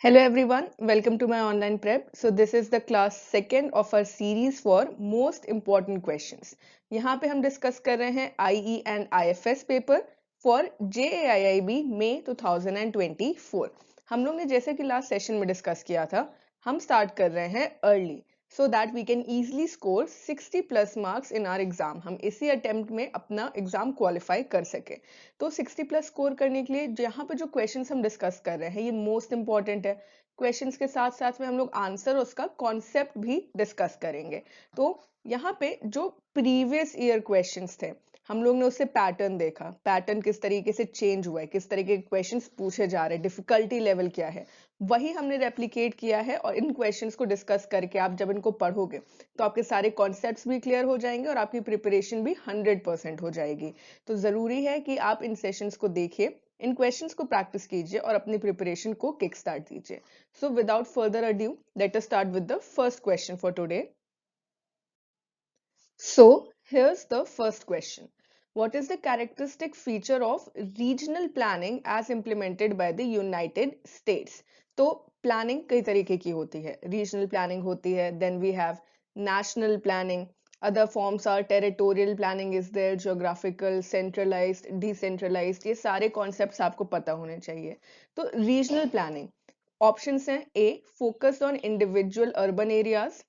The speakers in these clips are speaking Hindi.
Hello everyone, welcome to my online prep. So this is the class second of our series for most important questions. यहाँ पे हम डिस्कस कर रहे हैं IE and IFS paper for JAIIB May 2024. हम लोग ने जैसे कि लास्ट सेशन में डिस्कस किया था, हम स्टार्ट कर रहे हैं early so that we can easily score 60 plus marks in our exam. हम इसी अटेम्प्ट में अपना एग्जाम क्वालिफाई कर सके. तो 60 प्लस स्कोर करने के लिए यहाँ पे जो क्वेश्चंस हम डिस्कस कर रहे हैं ये मोस्ट इंपॉर्टेंट है. क्वेश्चंस के साथ साथ में हम लोग आंसर उसका कॉन्सेप्ट भी डिस्कस करेंगे. तो यहाँ पे जो प्रीवियस ईयर क्वेश्चंस थे हम लोग ने उससे पैटर्न देखा, पैटर्न किस तरीके से चेंज हुआ है, किस तरीके के क्वेश्चंस पूछे जा रहे हैं, डिफिकल्टी लेवल क्या है, वही हमने रेप्लिकेट किया है. और इन क्वेश्चंस को डिस्कस करके आप जब इनको पढ़ोगे तो आपके सारे कॉन्सेप्ट्स भी क्लियर हो जाएंगे और आपकी प्रिपरेशन भी 100% हो जाएगी. तो जरूरी है कि आप इन सेशंस को देखिए, इन क्वेश्चंस को प्रैक्टिस कीजिए और अपनी प्रिपरेशन को किक स्टार्ट दीजिए. So without further adieu let us start with the first question for today. So here's the first question. What is the characteristic feature of regional planning as implemented by the United States? तो planning कई तरीके की होती है. Regional planning होती है, then we have national planning. Other forms are territorial planning is there, geographical, centralized, decentralized. ये सारे concepts आपको पता होने चाहिए. तो regional planning options हैं: A focused on individual urban areas,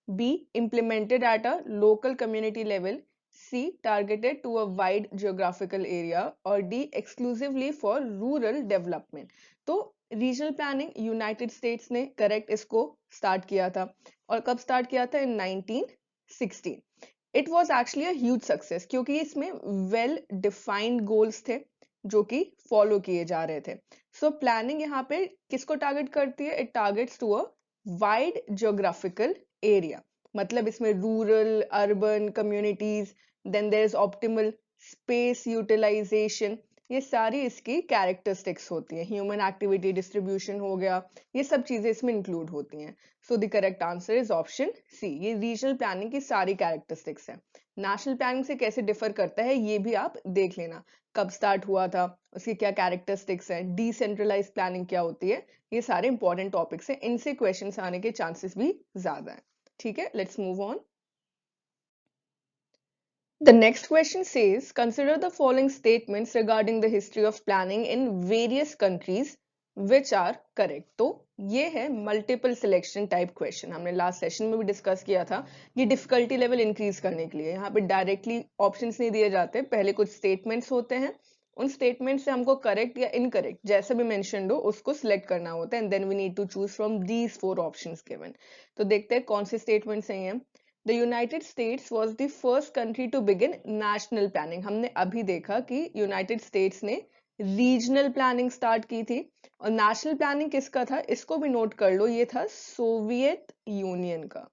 B implemented at a local community level, C targeted to a wide geographical area, और D exclusively for rural development. तो रीजनल प्लानिंग यूनाइटेड स्टेट्स ने करेक्ट इसको स्टार्ट किया था. और कब स्टार्ट किया था? इन 1916. It was actually a huge success क्योंकि इसमें वेल डिफाइंड गोल्स थे जो कि फॉलो किए जा रहे थे. सो प्लानिंग यहाँ पे किसको टारगेट करती है? It targets to a wide geographical area. मतलब इसमें rural, urban communities, then there is optimal space utilisation, ये सारी इसकी कैरेक्टरिस्टिक्स होती हैं. ह्यूमन एक्टिविटी डिस्ट्रीब्यूशन हो गया, ये सब चीजें इसमें इंक्लूड होती हैं. So the correct answer is option C. ये रीजनल प्लानिंग की सारी कैरेक्टरिस्टिक्स है. नेशनल प्लानिंग से कैसे डिफर करता है ये भी आप देख लेना. कब स्टार्ट हुआ था, उसकी क्या कैरेक्टरिस्टिक्स है, डिसेंट्रलाइज प्लानिंग क्या होती है, ये सारे इंपॉर्टेंट टॉपिक्स हैं. इनसे क्वेश्चंस आने के चांसेस भी ज्यादा हैं. ठीक है, let's move on. The next question says, consider the following statements regarding the history of planning in various countries which are correct. तो ये है मल्टीपल सिलेक्शन टाइप क्वेश्चन. हमने लास्ट सेशन में भी डिस्कस किया था. ये डिफिकल्टी लेवल इंक्रीज करने के लिए यहाँ पे डायरेक्टली ऑप्शंस नहीं दिए जाते, पहले कुछ स्टेटमेंट्स होते हैं, उन स्टेटमेंट से हमको करेक्ट या इनकरेक्ट जैसा भी मेंशन्ड हो उसको सिलेक्ट करना होता है. And then we need to choose from these 4 options given. तो देखते हैं कौन से स्टेटमेंट्स हैं. The United States was the first country to begin national planning. हमने अभी देखा कि यूनाइटेड स्टेट्स ने रीजनल प्लानिंग स्टार्ट की थी. और नेशनल प्लानिंग किसका था इसको भी नोट कर लो, ये था सोवियत यूनियन का.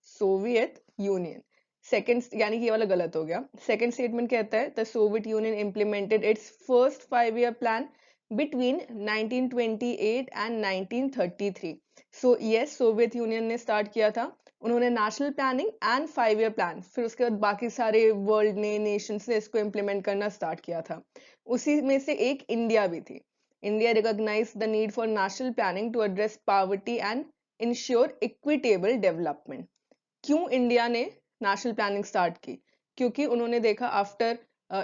Soviet union. सेकेंड यानी कि ये वाला गलत हो गया. सेकेंड स्टेटमेंट कहता है the Soviet union implemented it's first 5 year plan between 1928 and 1933. So yes, Soviet union ने स्टार्ट किया था. उन्होंने national planning and 5 year plan, फिर उसके बाद बाकी सारे वर्ल्ड ने, नेशंस ने इसको इम्प्लीमेंट करना स्टार्ट किया था. उसी में से एक इंडिया भी थी. India recognise the need for national planning to address poverty and ensure equitable development. क्यों इंडिया ने नेशनल प्लानिंग स्टार्ट की? क्योंकि उन्होंने देखा आफ्टर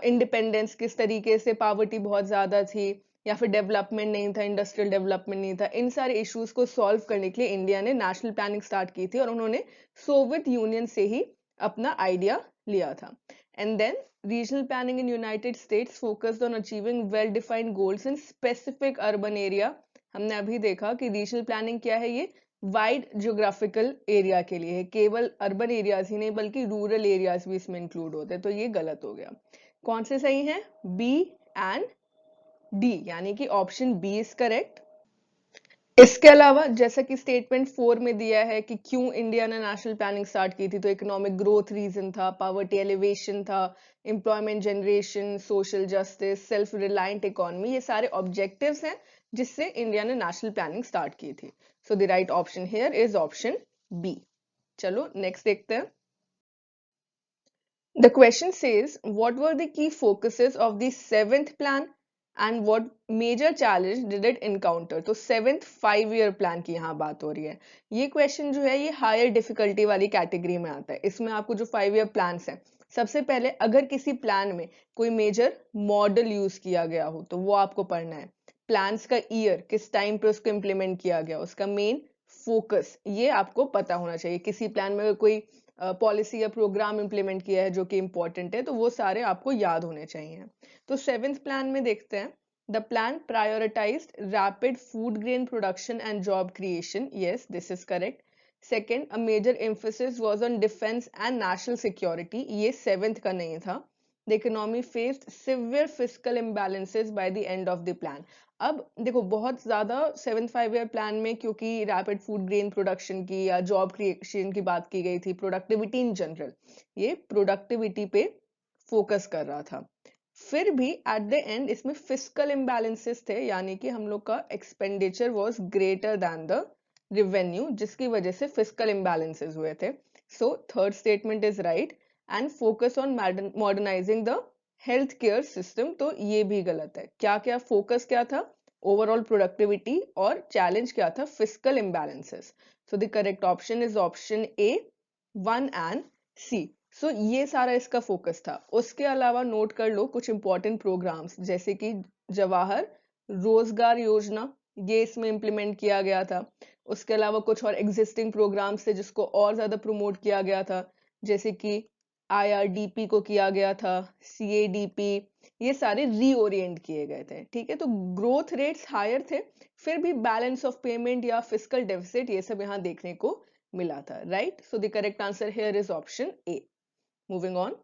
इंडिपेंडेंस किस तरीके से पॉवर्टी बहुत ज्यादा थी, या फिर डेवलपमेंट नहीं था, इंडस्ट्रियल डेवलपमेंट नहीं था. इन सारे इश्यूज को सॉल्व करने के लिए इंडिया ने नेशनल प्लानिंग स्टार्ट की थी और उन्होंने सोवियत यूनियन से ही अपना आइडिया लिया था. And then regional planning in United States focused on achieving well defined goals in specific urban area. हमने अभी देखा कि रीजनल प्लानिंग क्या है, ये वाइड ज्योग्राफिकल एरिया के लिए है. केवल अर्बन एरियाज ही नहीं बल्कि रूरल एरियाज भी इसमें इंक्लूड होते हैं. तो ये गलत हो गया. कौन से सही हैं? बी एंड डी, यानी कि ऑप्शन बी इज करेक्ट. इसके अलावा जैसा कि स्टेटमेंट 4 में दिया है कि क्यों इंडिया ने नेशनल प्लानिंग स्टार्ट की थी, तो इकोनॉमिक ग्रोथ रीजन था, पॉवर्टी एलिवेशन था, employment generation, social justice, self reliant economy, ये सारे ऑब्जेक्टिव्स हैं जिससे इंडिया ने नेशनल प्लानिंग स्टार्ट की थी. So the right option here is option B. चलो नेक्स्ट देखते हैं. The question says, what were the key focuses of the seventh plan and what major challenge did it encounter. तो 7th 5 ईयर प्लान की यहाँ बात हो रही है। ये क्वेश्चन जो है ये हायर डिफिकल्टी वाली कैटेगरी में आता है। इसमें आपको जो 5 ईयर प्लान्स हैं, सबसे पहले अगर किसी प्लान में कोई मेजर मॉडल यूज किया गया हो तो वो आपको पढ़ना है। प्लान्स का ईयर, किस टाइम पे उसको इम्प्लीमेंट किया गया, उसका मेन फोकस, ये आपको पता होना चाहिए। किसी प्लान में कोई पॉलिसी या प्रोग्राम इंप्लीमेंट किया है जो कि इंपॉर्टेंट है, तो वो सारे आपको याद होने चाहिए। तो 7th प्लान में देखते हैं, the plan prioritised rapid food grain production and job creation. Yes, this is correct. Second, a major emphasis was on defence and national security. ये 7th का नहीं था। The economy faced severe fiscal imbalances by the end of the plan. अब देखो, बहुत ज्यादा 7th 5 ईयर प्लान में क्योंकि रैपिड फूड ग्रेन प्रोडक्शन की या जॉब क्रिएशन की बात की गई थी, प्रोडक्टिविटी इन जनरल, ये प्रोडक्टिविटी पे फोकस कर रहा था। फिर भी एट द एंड इसमें फिस्कल इम्बैलेंसेस थे, यानी कि हम लोग का expenditure was greater than the revenue, जिसकी वजह से फिस्कल इम्बैलेंसेस हुए थे। So third statement is right. And focus on modernising the health care system, तो ये भी गलत है। क्या क्या फोकस क्या था? ओवरऑल प्रोडक्टिविटी, और चैलेंज क्या था? Fiscal imbalances. So the correct option is option A, 1 and C. So ये सारा इसका फोकस था। उसके अलावा नोट कर लो कुछ इंपॉर्टेंट प्रोग्राम्स, जैसे कि जवाहर रोजगार योजना, ये इसमें इंप्लीमेंट किया गया था। उसके अलावा कुछ और एग्जिस्टिंग प्रोग्राम्स थे जिसको और ज्यादा प्रमोट किया गया था, जैसे कि आईआरडीपी को किया गया था, सीएडीपी, ये सारे रीओरिएंट किए गए थे। ठीक है, तो ग्रोथ रेट्स हायर थे, फिर भी बैलेंस ऑफ पेमेंट या फिस्कल डेफिसिट ये सब यहाँ देखने को मिला था। Right, so the correct answer here is option A. Moving on,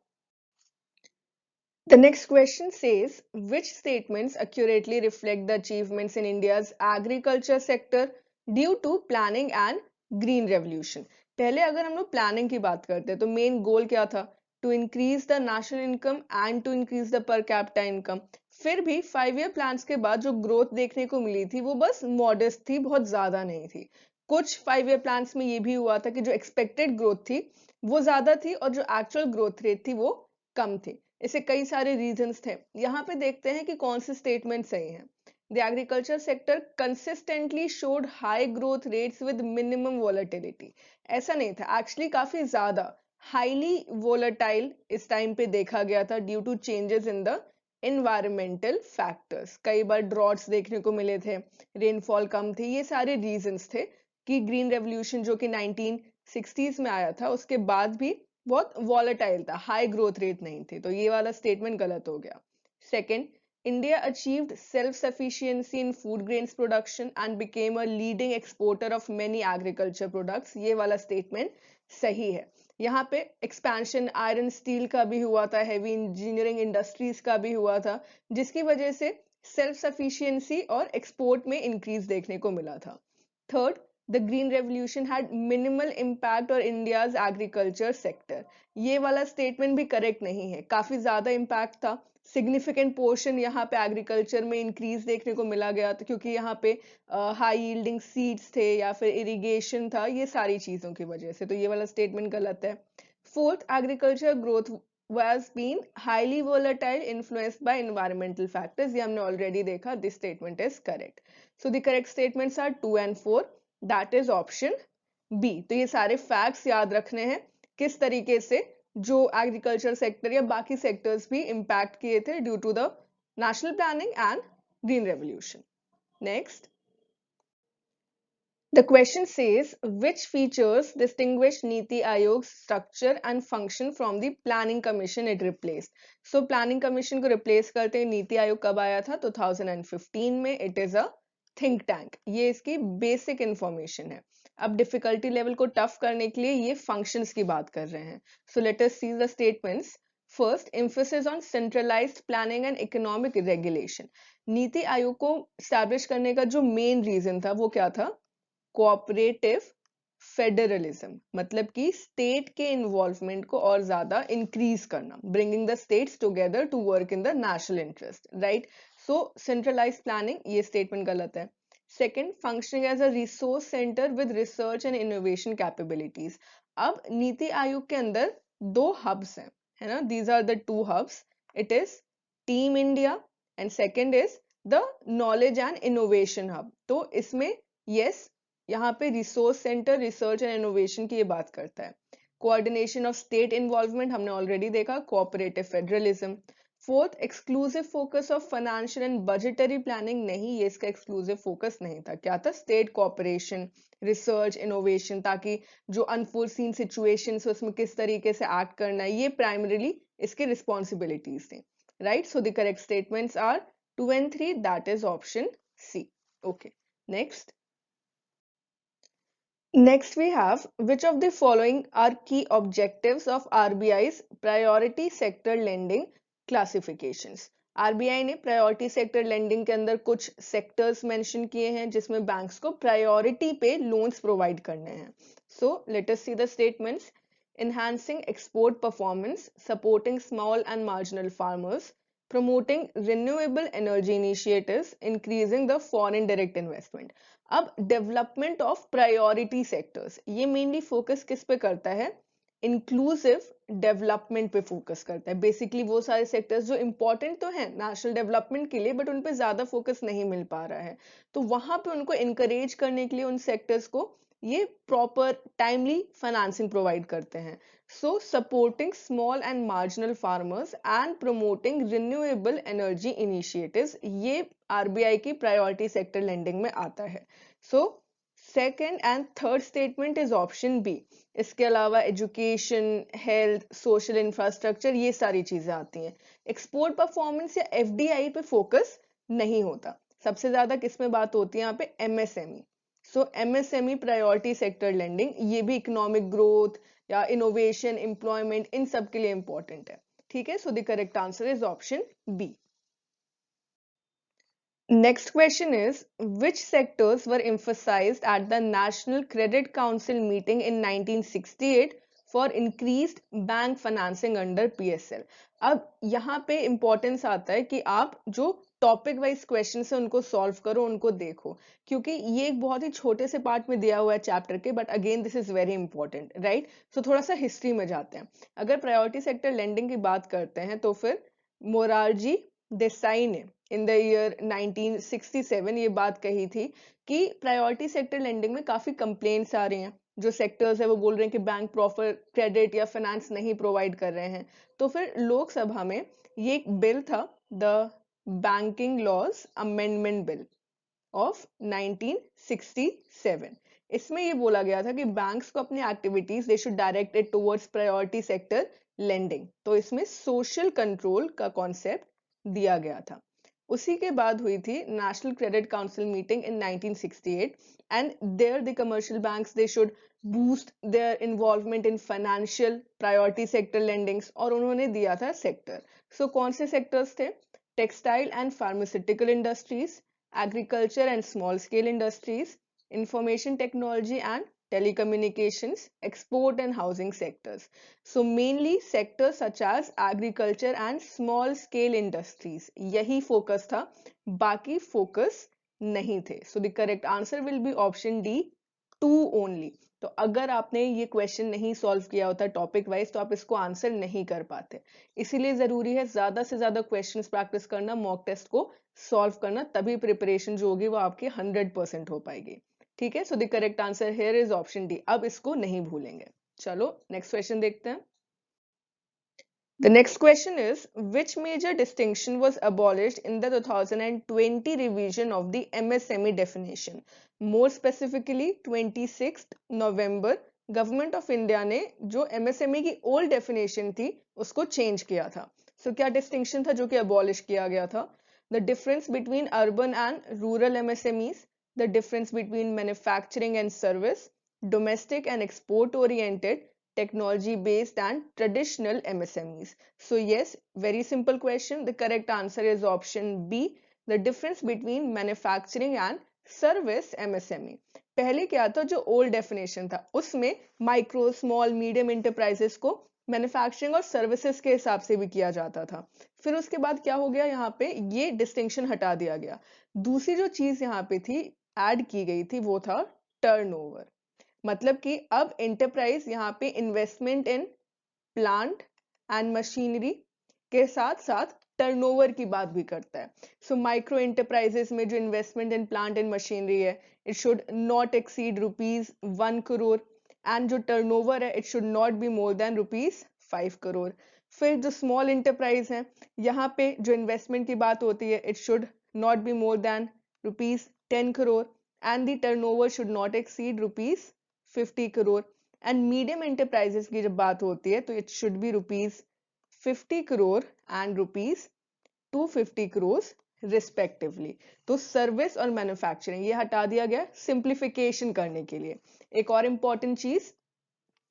the next question says, which statements accurately reflect the achievements in India's agriculture sector due to planning and green revolution? पहले अगर हम लोग प्लानिंग की बात करते हैं तो मेन गोल क्या था? To increase the national income and to increase the per capita income. फिर भी 5 ईयर प्लान्स के बाद जो ग्रोथ देखने को मिली थी वो बस मॉडेस्ट थी, बहुत ज्यादा नहीं थी। कुछ 5 ईयर प्लान्स में ये भी हुआ था कि जो एक्सपेक्टेड ग्रोथ थी वो ज्यादा थी और जो एक्चुअल ग्रोथ रेट थी वो कम थी। इसे कई सारे रीजंस थे। यहाँ पे देखते हैं कि कौन से स्टेटमेंट सही हैं। The agriculture sector consistently showed high growth rates with minimum volatility. ऐसा नहीं था, एक्चुअली काफी ज्यादा हाईली वोलेटाइल इस टाइम पे देखा गया था due to changes in the environmental factors. कई बार ड्रॉट्स देखने को मिले थे, रेनफॉल कम थी, ये सारे रीजंस थे कि ग्रीन रेवोल्यूशन जो कि 1960s में आया था उसके बाद भी बहुत वॉलेटाइल था, हाई ग्रोथ रेट नहीं थी। तो ये वाला स्टेटमेंट गलत हो गया। Second, India achieved self sufficiency in food grains production and became a leading exporter of many agriculture products. ये वाला स्टेटमेंट सही है। यहाँ पे एक्सपेंशन आयरन स्टील का भी हुआ था, हैवी इंजीनियरिंग इंडस्ट्रीज का भी हुआ था, जिसकी वजह से सेल्फ सफिशिएंसी और एक्सपोर्ट में इंक्रीज देखने को मिला था। Third, the green revolution had minimal impact on India's agriculture sector। ये वाला स्टेटमेंट भी करेक्ट नहीं है, काफी ज्यादा इम्पैक्ट था। सिग्निफिकेंट पोर्शन यहाँ पे एग्रीकल्चर में इंक्रीज देखने को मिला गया था, क्योंकि यहाँ पे हाई यील्डिंग सीड्स थे या फिर इरिगेशन था, ये सारी चीजों की वजह से। तो ये वाला स्टेटमेंट गलत है। Fourth, agriculture growth was been highly volatile influenced by environmental factors। ये हमने ऑलरेडी देखा, this statement is correct. So the correct statements are 2 and 4, that is option B. तो ये सारे फैक्ट्स याद रखने हैं, किस तरीके से जो एग्रीकल्चर सेक्टर या बाकी सेक्टर्स भी इंपैक्ट किए थे due to the national planning and green revolution. Next, the question says, which features distinguish Niti Aayog's structure and function from the Planning Commission it replaced? So Planning Commission को replace करते नीति आयोग कब आया था? 2015 में। It is a think tank। ये इसकी basic information है। अब difficulty level को tough करने के लिए ये functions की बात कर रहे हैं। So let us see the statements. First, emphasis on centralized planning and economic regulation। NITI Aayog को establish करने का जो main reason था वो क्या था? कोऑपरेटिव फेडरलिज्म, मतलब कि स्टेट के इन्वॉल्वमेंट को और ज्यादा इंक्रीज करना, bringing the states together to work in the national interest. Right, so centralised planning, ये स्टेटमेंट गलत है। Second, functioning as a resource centre with research and innovation capabilities. अब नीति आयोग के अंदर दो हब्स हैं, है ना, these are the two hubs. It is team India and second is the knowledge and innovation hub. तो इसमें यस यहाँ पे resource centre research and innovation की ये बात करता है। कोऑर्डिनेशन ऑफ स्टेट इन्वॉल्वमेंट हमने ऑलरेडी देखा, cooperative federalism. Fourth, exclusive focus of financial and budgetary planning, नहीं ये इसका एक्सक्लूसिव फोकस नहीं था। क्या था? स्टेट कोऑपरेशन रिसर्च इनोवेशन, ताकि जो अनफोर्सीन सिचुएशंस है उसमें किस तरीके से एक्ट करना है, ये प्राइमरीली इसके रिस्पॉन्सिबिलिटीज थी, right. So the correct statements are 2 and 3, that is option C. Okay, next. Next we have, which of the following are key objectives of RBI's priority sector lending classifications? RBI ने प्रायोरिटी सेक्टर लेंडिंग के अंदर कुछ सेक्टर्स मेंशन किए हैं जिसमें बैंक्स को प्रायोरिटी पे लोन्स प्रोवाइड करने हैं। So let us see the statements. enhancing export performance, supporting small and marginal farmers, promoting renewable energy initiatives, increasing the foreign direct investment. अब डेवलपमेंट ऑफ प्रायोरिटी सेक्टर्स, ये मेनली फोकस किस पे करता है? इंक्लूसिव डेवलपमेंट पे फोकस करता है। बेसिकली वो सारे सेक्टर्स जो इंपॉर्टेंट तो हैं नेशनल डेवलपमेंट के लिए बट उन पे ज्यादा फोकस नहीं मिल पा रहा है, तो वहां पे उनको इनकरेज करने के लिए उन सेक्टर्स को ये प्रॉपर टाइमली फाइनेंसिंग प्रोवाइड करते हैं। So supporting small and marginal farmers and promoting renewable energy initiatives, ये आरबीआई की प्रायोरिटी सेक्टर लेंडिंग में आता है। So second and third statement is option B. इसके अलावा एजुकेशन, हेल्थ, सोशल इंफ्रास्ट्रक्चर, ये सारी चीजें आती हैं। एक्सपोर्ट परफॉर्मेंस या एफडीआई पे फोकस नहीं होता। सबसे ज्यादा किस में बात होती है यहाँ पे? MSME. So MSME priority sector lending, ये भी इकोनॉमिक ग्रोथ या इनोवेशन, एम्प्लॉयमेंट, इन सब के लिए इंपॉर्टेंट है। ठीक है, so the correct answer is option B. Next question is, which sectors were emphasized at the National Credit Council meeting in 1968 for increased bank financing under PSL? अब यहाँ पे इंपॉर्टेंस आता है कि आप जो टॉपिक वाइज क्वेश्चन है उनको सॉल्व करो, उनको देखो, क्योंकि ये एक बहुत ही छोटे से पार्ट में दिया हुआ है चैप्टर के, but again this is very important, right. So थोड़ा सा हिस्ट्री में जाते हैं। अगर प्रायोरिटी सेक्टर लेंडिंग की बात करते हैं तो फिर मोरारजी देसाई ने इन द ईयर 1967 ये बात कही थी कि प्रायोरिटी सेक्टर लेंडिंग में काफी कंप्लेंट्स आ रही हैं। जो सेक्टर्स है वो बोल रहे हैं कि बैंक प्रॉपर क्रेडिट या फाइनेंस नहीं प्रोवाइड कर रहे हैं। तो फिर लोकसभा में ये एक बिल था, the banking laws amendment bill of 1967। इसमें ये बोला गया था कि बैंक्स को अपनी activities they should direct it towards priority sector lending. तो इसमें सोशल कंट्रोल का कॉन्सेप्ट दिया गया था। उसी के बाद हुई थी national credit council meeting in 1968 and there the commercial banks they should boost their involvement in financial priority sector lendings, और उन्होंने दिया था सेक्टर। सो कौन से सेक्टर्स थे? Textile and pharmaceutical industries, agriculture and small scale industries, information technology and telecommunications, export and housing sectors. So mainly sectors such as agriculture and small scale industries, यही focus था, बाकी focus नहीं थे। So the correct answer will be option D, 2 only. तो अगर आपने ये क्वेश्चन नहीं सॉल्व किया होता टॉपिक वाइज तो आप इसको आंसर नहीं कर पाते। इसीलिए जरूरी है ज्यादा से ज्यादा क्वेश्चंस प्रैक्टिस करना, मॉक टेस्ट को सॉल्व करना, तभी प्रिपरेशन जो होगी वो आपकी 100% हो पाएगी। ठीक है, so the correct answer here is option D. अब इसको नहीं भूलेंगे। चलो नेक्स्ट क्वेश्चन देखते हैं। The next question is, which major distinction was abolished in the 2020 revision of the MSME definition? More specifically, 26th November government of India ने जो MSME की ओल्ड डेफिनेशन थी उसको चेंज किया था। सो क्या डिस्टिंक्शन था जो कि अबॉलिश किया गया था? The difference between urban and rural MSMEs, the difference between manufacturing and service, domestic and export oriented, technology based and traditional MSMEs. So yes, very simple question. The correct answer is option B, the difference between manufacturing and service MSME. पहले क्या था, जो ओल्ड डेफिनेशन था उसमें माइक्रो स्मॉल मीडियम इंटरप्राइजेस को मैन्युफैक्चरिंग और सर्विसेज के हिसाब से भी किया जाता था। फिर उसके बाद क्या हो गया, यहाँ पे ये डिस्टिंक्शन हटा दिया गया। दूसरी जो चीज यहाँ पे थी ऐड की गई थी वो था टर्नओवर। मतलब कि अब एंटरप्राइज यहाँ पे investment in plant and machinery के साथ साथ टर्नओवर की बात भी करता है। सो माइक्रो एंटरप्राइजेस में जो investment in plant and machinery है, it should not exceed ₹1 crore, and जो टर्नओवर है it should not be more than ₹5 crore. फिर जो स्मॉल एंटरप्राइज है, यहाँ पे जो इन्वेस्टमेंट की बात होती है, it should not be more then ₹10 crore, and the turnover should not exceed ₹50 crore. And medium enterprises की जब बात होती है तो it should be ₹50 crore and ₹250 crore respectively. तो सर्विस और मैन्युफैक्चरिंग ये हटा दिया गया सिंप्लीफिकेशन करने के लिए। एक और इंपॉर्टेंट चीज,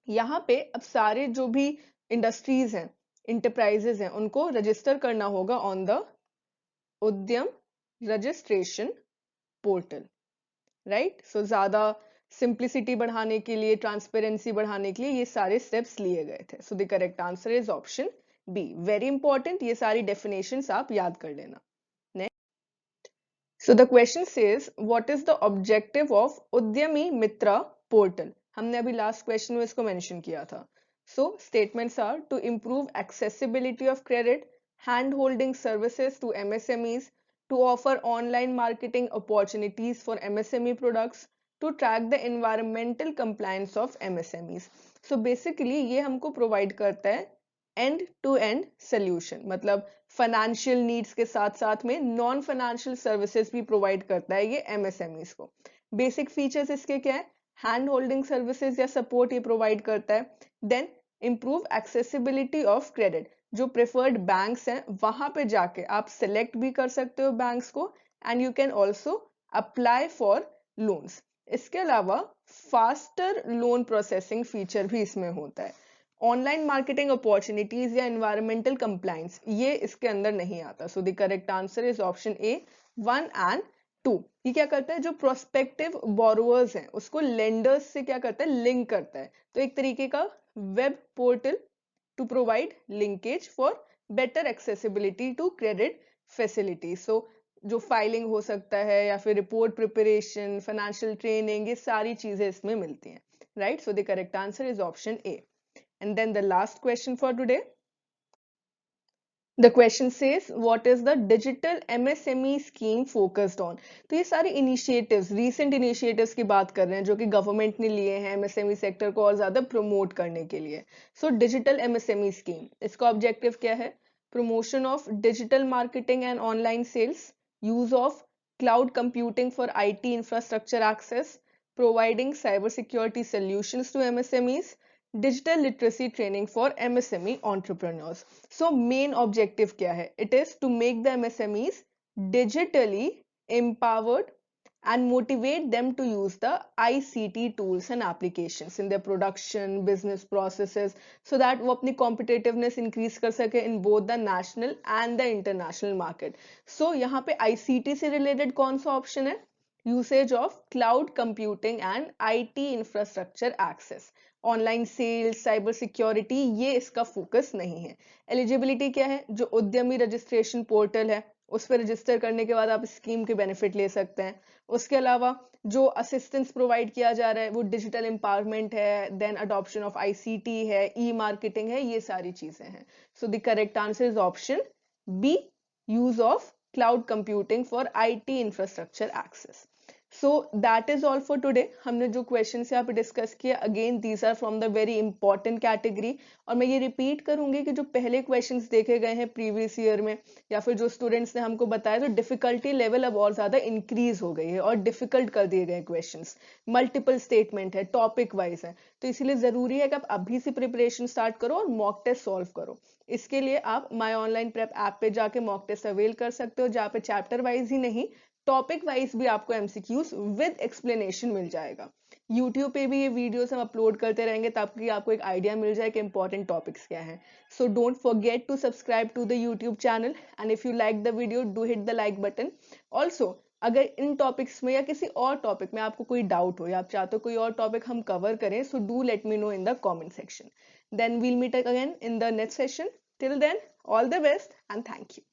यहाँ पे अब सारे जो भी इंडस्ट्रीज हैं, इंटरप्राइजेस हैं, उनको रजिस्टर करना होगा ऑन द उद्यम रजिस्ट्रेशन पोर्टल, राइट। सो ज्यादा सिंप्लिसिटी बढ़ाने के लिए, ट्रांसपेरेंसी बढ़ाने के लिए ये सारे स्टेप्स लिए गए थे। So the correct answer is option B. Very important, ये सारी डेफिनेशंस आप याद कर लेना। Next, so the question says what is the objective of Udyami Mitra portal. हमने अभी लास्ट क्वेश्चन में इसको मेंशन किया था। So statements are to improve accessibility of credit, hand holding services to MSMEs, to offer online marketing opportunities for MSME products, to track the environmental compliance of MSMEs. So basically ये हमको provide करता है end to end solution, मतलब financial needs के साथ साथ में non financial services भी provide करता है ये MSMEs को। basic features इसके क्या है, hand holding services या support ये provide करता है, then improve accessibility of credit, जो प्रेफर्ड बैंक्स हैं वहां पे जाके आप सिलेक्ट भी कर सकते हो बैंक्स को, and you can also apply for loans. इसके अलावा फास्टर लोन प्रोसेसिंग फीचर भी इसमें होता है। ऑनलाइन मार्केटिंग अपॉर्चुनिटीज या एनवायरमेंटल कंप्लायंस ये इसके अंदर नहीं आता। सो the correct answer is option A 1 and 2। ये क्या करता है, जो प्रोस्पेक्टिव बोरोवर्स हैं उसको लेंडर्स से क्या करता है, लिंक करता है। तो एक तरीके का web portal to provide linkage for better accessibility to credit facilities. So जो फाइलिंग हो सकता है या फिर रिपोर्ट प्रिपरेशन, फाइनेंशियल ट्रेनिंग, ये सारी चीजें इसमें मिलती हैं, right. So the correct answer is option A. And then the last question for today, The question says what is the digital MSME scheme focused on। तो ये सारी इनिशिएटिव्स, रीसेंट इनिशिएटिव्स की बात कर रहे हैं जो कि गवर्नमेंट ने लिए हैं MSME सेक्टर को और ज्यादा प्रमोट करने के लिए। सो डिजिटल MSME स्कीम, इसका ऑब्जेक्टिव क्या है, promotion of digital marketing and online sales, use of cloud computing for IT infrastructure access, providing cyber security solutions to MSMEs, digital literacy training for MSME entrepreneurs. So main objective क्या है, it is to make the MSMEs digitally empowered and motivate them to use the ICT tools and applications in their production, business processes, so that वो अपनी competitiveness increase कर सके in both the national and the international market. So यहाँ पे ICT से related कौन सा option है, usage of cloud computing and IT infrastructure access, online sales, cyber security, ये इसका फोकस नहीं है। एलिजिबिलिटी क्या है, जो उद्यमी रजिस्ट्रेशन पोर्टल है उस पर रजिस्टर करने के बाद आप स्कीम के बेनिफिट ले सकते हैं। उसके अलावा जो असिस्टेंस प्रोवाइड किया जा रहा है वो डिजिटल एम्पावरमेंट है, देन अडॉप्शन ऑफ ICT है, ई मार्केटिंग है, ये सारी चीजें हैं। So the correct answer is option B, use of cloud computing for IT infrastructure access. So that is all for today। हमने जो क्वेश्चंस यहाँ पे डिस्कस किए, again these are from the very important category, और मैं ये रिपीट करूंगी कि जो पहले क्वेश्चंस देखे गए हैं प्रीवियस ईयर में या फिर जो स्टूडेंट्स ने हमको बताया, तो डिफिकल्टी लेवल अब और ज्यादा इंक्रीज हो गई है और डिफिकल्ट कर दिए गए क्वेश्चंस, मल्टीपल स्टेटमेंट है, टॉपिक वाइज है, तो इसीलिए जरूरी है कि आप अभी से प्रिपरेशन स्टार्ट करो और मॉक टेस्ट सॉल्व करो। इसके लिए आप माई ऑनलाइन प्रेप ऐप पे जाके मॉक टेस्ट अवेल कर सकते हो, जहाँ पे चैप्टर वाइज ही नहीं टॉपिक वाइज भी आपको MCQs विद एक्सप्लेनेशन मिल जाएगा। YouTube पे भी ये वीडियोस हम अपलोड करते रहेंगे ताकि आपको एक आइडिया मिल जाए कि इंपॉर्टेंट टॉपिक्स क्या हैं। So don't forget to subscribe to the YouTube channel, and if you like the video do hit the like button. Also अगर इन टॉपिक्स में या किसी और टॉपिक में आपको कोई डाउट हो या आप चाहते हो कोई और टॉपिक हम कवर करें, so do let me know in the comment section. Then we'll meet again in the next session. Till then, all the best and thank you.